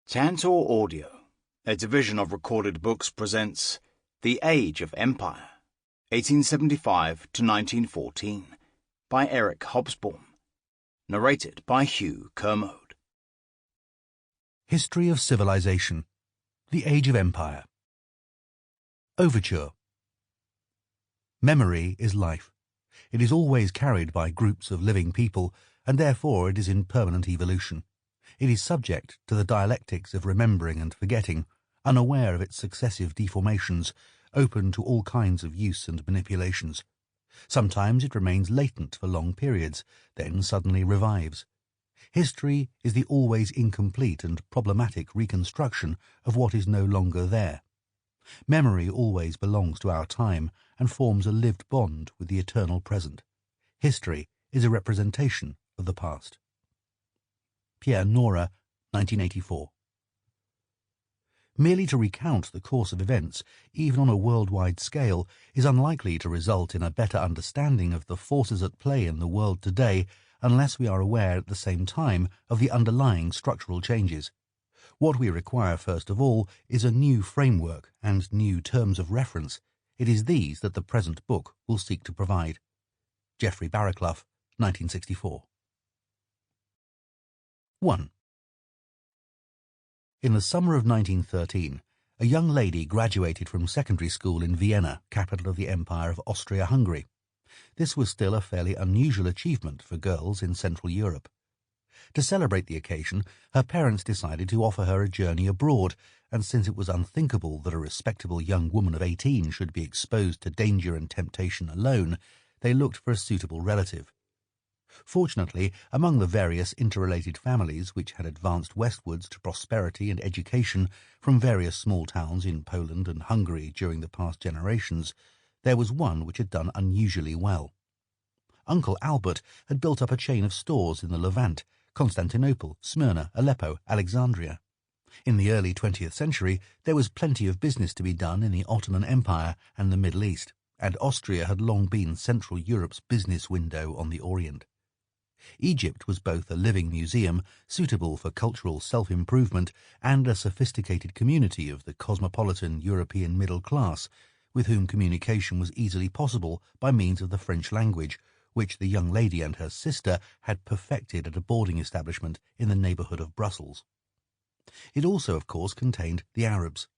Tantor Audio, a division of recorded books, presents The Age of Empire, 1875 to 1914, by Eric Hobsbawm, narrated by Hugh Kermode. History of Civilization, The Age of Empire. Overture. Memory is life. It is always carried by groups of living people, and therefore it is in permanent evolution. It is subject to the dialectics of remembering and forgetting, unaware of its successive deformations, open to all kinds of use and manipulations. Sometimes it remains latent for long periods, then suddenly revives. History is the always incomplete and problematic reconstruction of what is no longer there. Memory always belongs to our time and forms a lived bond with the eternal present. History is a representation of the past. Pierre Nora, 1984. Merely to recount the course of events, even on a worldwide scale, is unlikely to result in a better understanding of the forces at play in the world today unless we are aware at the same time of the underlying structural changes. What we require first of all is a new framework and new terms of reference. It is these that the present book will seek to provide. Geoffrey Barraclough, 1964. 1. In the summer of 1913, a young lady graduated from secondary school in Vienna, capital of the Empire of Austria-Hungary. This was still a fairly unusual achievement for girls in Central Europe. To celebrate the occasion, her parents decided to offer her a journey abroad, and since it was unthinkable that a respectable young woman of 18 should be exposed to danger and temptation alone, they looked for a suitable relative. Fortunately, among the various interrelated families which had advanced westwards to prosperity and education from various small towns in Poland and Hungary during the past generations, there was one which had done unusually well. Uncle Albert had built up a chain of stores in the Levant, Constantinople, Smyrna, Aleppo, Alexandria. In the early 20th century, there was plenty of business to be done in the Ottoman Empire and the Middle East, and Austria had long been Central Europe's business window on the Orient. Egypt was both a living museum, suitable for cultural self-improvement, and a sophisticated community of the cosmopolitan European middle class, with whom communication was easily possible by means of the French language, which the young lady and her sister had perfected at a boarding establishment in the neighbourhood of Brussels. It also, of course, contained the Arabs.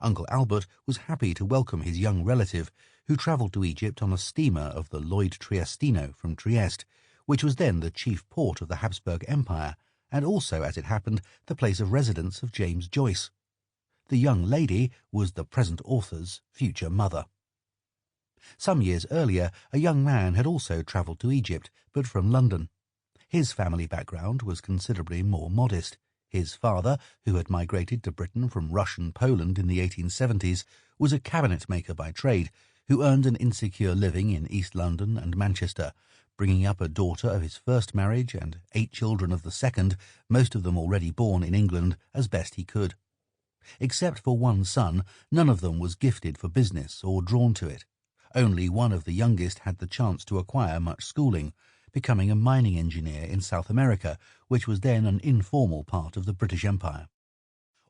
Uncle Albert was happy to welcome his young relative, who travelled to Egypt on a steamer of the Lloyd Triestino from Trieste, which was then the chief port of the Habsburg Empire, and also, as it happened, the place of residence of James Joyce. The young lady was the present author's future mother. Some years earlier, a young man had also travelled to Egypt, but from London. His family background was considerably more modest. His father, who had migrated to Britain from Russian Poland in the 1870s, was a cabinet maker by trade, who earned an insecure living in East London and Manchester, bringing up a daughter of his first marriage and 8 children of the second, most of them already born in England, as best he could. Except for one son, none of them was gifted for business or drawn to it. Only one of the youngest had the chance to acquire much schooling, becoming a mining engineer in South America, which was then an informal part of the British Empire.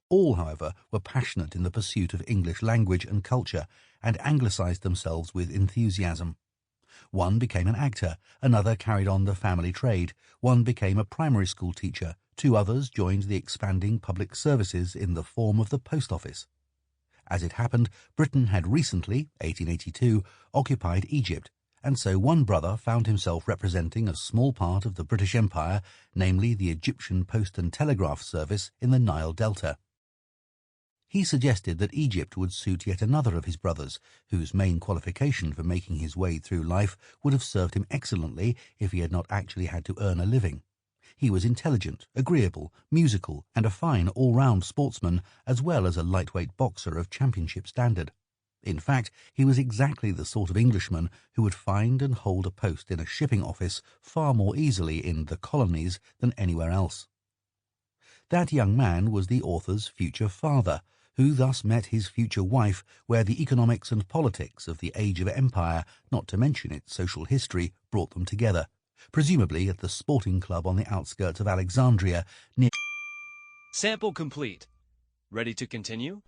All, however, were passionate in the pursuit of English language and culture, and anglicised themselves with enthusiasm. One became an actor, another carried on the family trade, one became a primary school teacher, 2 others joined the expanding public services in the form of the post office. As it happened, Britain had recently, 1882, occupied Egypt, and so one brother found himself representing a small part of the British Empire, namely the Egyptian Post and Telegraph Service in the Nile Delta. He suggested that Egypt would suit yet another of his brothers, whose main qualification for making his way through life would have served him excellently if he had not actually had to earn a living. He was intelligent, agreeable, musical, and a fine all-round sportsman, as well as a lightweight boxer of championship standard. In fact, he was exactly the sort of Englishman who would find and hold a post in a shipping office far more easily in the colonies than anywhere else. That young man was the author's future father, who thus met his future wife where the economics and politics of the Age of Empire, not to mention its social history, brought them together, presumably at the sporting club on the outskirts of Alexandria near Sample complete. Ready to continue?